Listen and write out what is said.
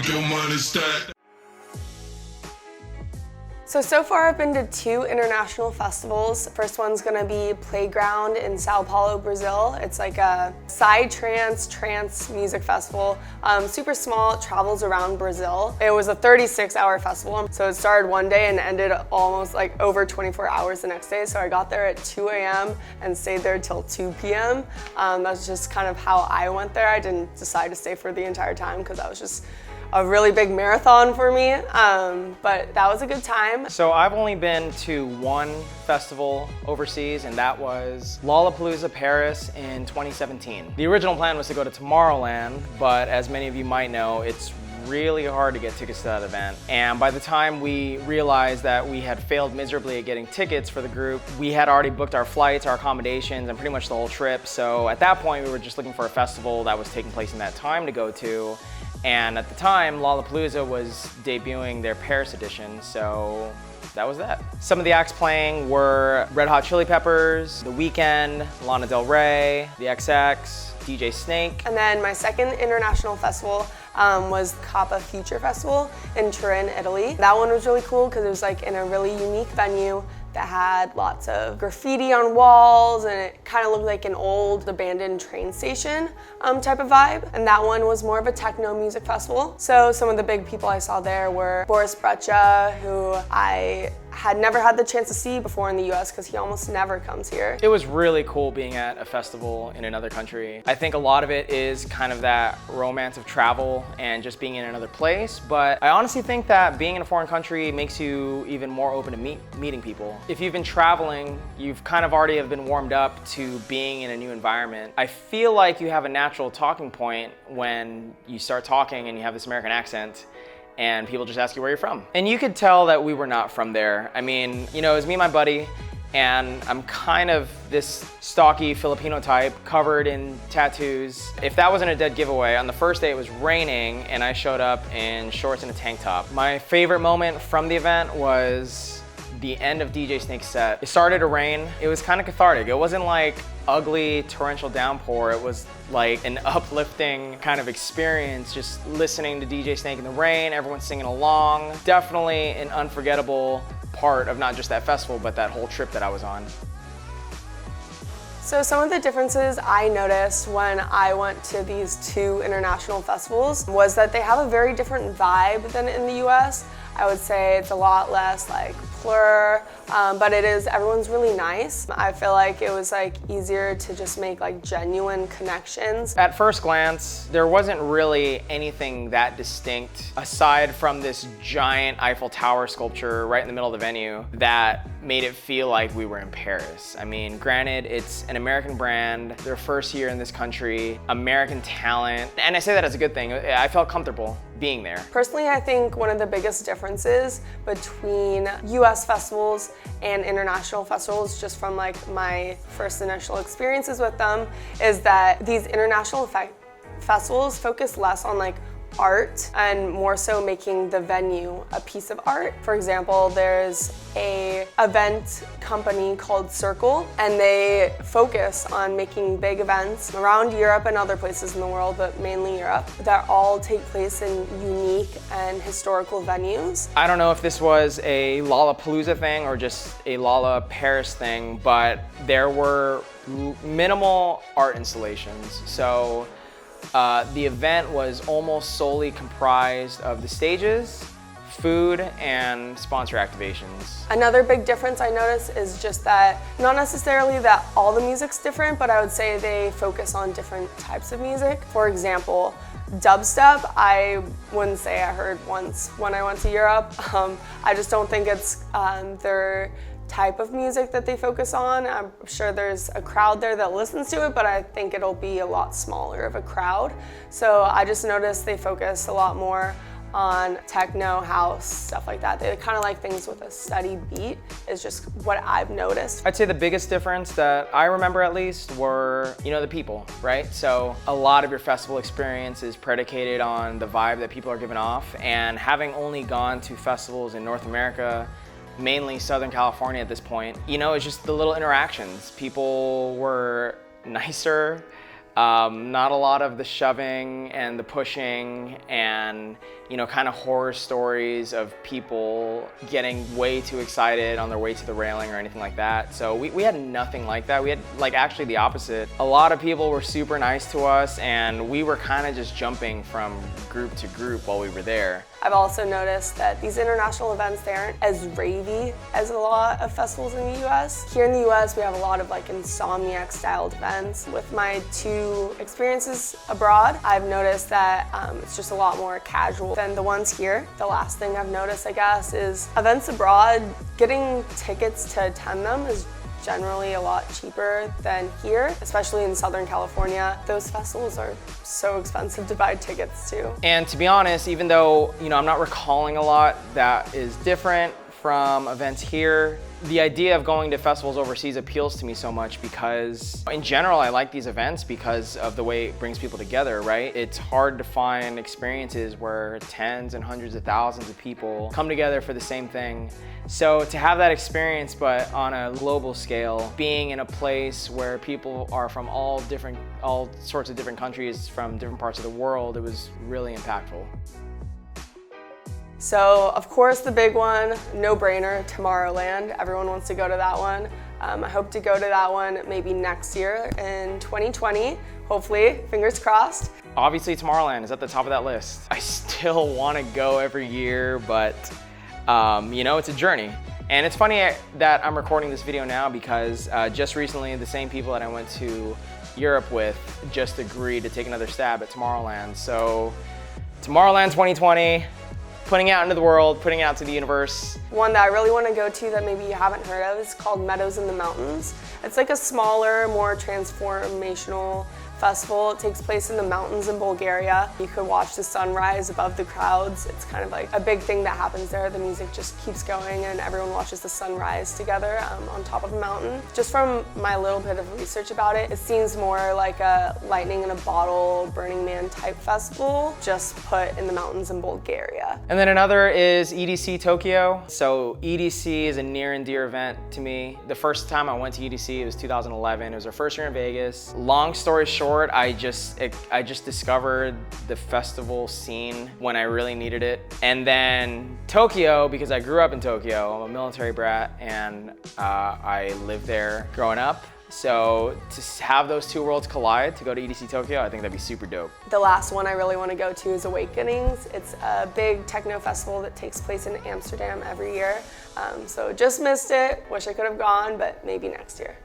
your money stack. So far I've been to 2 international festivals. The first one's gonna be Playground in Sao Paulo, Brazil. It's like a trance music festival. Super small, it travels around Brazil. It was a 36-hour festival. So it started one day and ended almost like over 24 hours the next day. So I got there at 2 a.m. and stayed there till 2 p.m. That's just kind of how I went there. I didn't decide to stay for the entire time because that was just a really big marathon for me, but that was a good time. So I've only been to one festival overseas, and that was Lollapalooza Paris in 2017. The original plan was to go to Tomorrowland, but as many of you might know, it's really hard to get tickets to that event. And by the time we realized that we had failed miserably at getting tickets for the group, we had already booked our flights, our accommodations, and pretty much the whole trip. So at that point, we were just looking for a festival that was taking place in that time to go to. And at the time, Lollapalooza was debuting their Paris edition, so that was that. Some of the acts playing were Red Hot Chili Peppers, The Weeknd, Lana Del Rey, the XX, DJ Snake. And then my second international festival was Kapa Future Festival in Turin, Italy. That one was really cool because it was like in a really unique venue that had lots of graffiti on walls, and it kind of looked like an old abandoned train station type of vibe. And that one was more of a techno music festival. So some of the big people I saw there were Boris Brejcha, who I had never had the chance to see before in the US because he almost never comes here. It was really cool being at a festival in another country. I think a lot of it is kind of that romance of travel and just being in another place, but I honestly think that being in a foreign country makes you even more open to meeting people. If you've been traveling, you've kind of already have been warmed up to being in a new environment. I feel like you have a natural talking point when you start talking and you have this American accent, and people just ask you where you're from. And you could tell that we were not from there. I mean, you know, it was me and my buddy, and I'm kind of this stocky Filipino type, covered in tattoos. If that wasn't a dead giveaway, on the first day it was raining, and I showed up in shorts and a tank top. My favorite moment from the event was the end of DJ Snake's set. It started to rain. It was kind of cathartic. It wasn't like ugly torrential downpour. It was like an uplifting kind of experience, just listening to DJ Snake in the rain, everyone singing along. Definitely an unforgettable part of not just that festival, but that whole trip that I was on. So some of the differences I noticed when I went to these 2 international festivals was that they have a very different vibe than in the US. I would say it's a lot less like plur, but everyone's really nice. I feel like it was like easier to just make like genuine connections. At first glance, there wasn't really anything that distinct aside from this giant Eiffel Tower sculpture right in the middle of the venue that made it feel like we were in Paris. I mean, granted, it's an American brand, their first year in this country, American talent, and I say that as a good thing. I felt comfortable being there. Personally, I think one of the biggest differences between US festivals and international festivals, just from like my first initial experiences with them, is that these international festivals focus less on like art and more so making the venue a piece of art. For example, there's a event company called Circle, and they focus on making big events around Europe and other places in the world, but mainly Europe, that all take place in unique and historical venues. I don't know if this was a Lollapalooza thing or just a Lolla Paris thing, but there were minimal art installations. So the event was almost solely comprised of the stages, food, and sponsor activations. Another big difference I noticed is just that, not necessarily that all the music's different, but I would say they focus on different types of music. For example, dubstep, I wouldn't say I heard once when I went to Europe. I just don't think it's their type of music that they focus on. I'm sure there's a crowd there that listens to it, but I think it'll be a lot smaller of a crowd. So I just noticed they focus a lot more on techno, house, stuff like that. They kind of like things with a steady beat, is just what I've noticed. I'd say the biggest difference that I remember at least were, you know, the people, right? So a lot of your festival experience is predicated on the vibe that people are giving off, and having only gone to festivals in North America, mainly Southern California at this point, you know, it's just the little interactions. People were nicer. Not a lot of the shoving and the pushing and, you know, kind of horror stories of people getting way too excited on their way to the railing or anything like that. So we had nothing like that. We had like actually the opposite. A lot of people were super nice to us, and we were kind of just jumping from group to group while we were there. I've also noticed that these international events, they aren't as ravey as a lot of festivals in the US. Here in the US, we have a lot of like Insomniac styled events. With my 2 experiences abroad, I've noticed that it's just a lot more casual than the ones here. The last thing I've noticed, I guess, is events abroad, getting tickets to attend them is generally a lot cheaper than here, especially in Southern California. Those festivals are so expensive to buy tickets to. And to be honest, even though, you know, I'm not recalling a lot that is different from events here, the idea of going to festivals overseas appeals to me so much because in general, I like these events because of the way it brings people together, right? It's hard to find experiences where tens and hundreds of thousands of people come together for the same thing. So to have that experience, but on a global scale, being in a place where people are from all sorts of different countries from different parts of the world, it was really impactful. So, of course, the big one, no-brainer, Tomorrowland. Everyone wants to go to that one. I hope to go to that one maybe next year in 2020, hopefully, fingers crossed. Obviously, Tomorrowland is at the top of that list. I still want to go every year, but you know, it's a journey. And it's funny that I'm recording this video now because just recently, the same people that I went to Europe with just agreed to take another stab at Tomorrowland. So, Tomorrowland 2020. Putting out into the world, putting out to the universe. One that I really want to go to that maybe you haven't heard of is called Meadows in the Mountains. It's like a smaller, more transformational festival. It takes place in the mountains in Bulgaria. You could watch the sunrise above the crowds. It's kind of like a big thing that happens there. The music just keeps going and everyone watches the sunrise together on top of a mountain. Just from my little bit of research about it, it seems more like a lightning in a bottle, Burning Man type festival, just put in the mountains in Bulgaria. And then another is EDC Tokyo. So EDC is a near and dear event to me. The first time I went to EDC, it was 2011. It was our first year in Vegas. Long story short, I just discovered the festival scene when I really needed it. And then Tokyo, because I grew up in Tokyo, I'm a military brat, and I lived there growing up. So to have those 2 worlds collide, to go to EDC Tokyo, I think that'd be super dope. The last one I really want to go to is Awakenings. It's a big techno festival that takes place in Amsterdam every year. So just missed it, wish I could have gone, but maybe next year.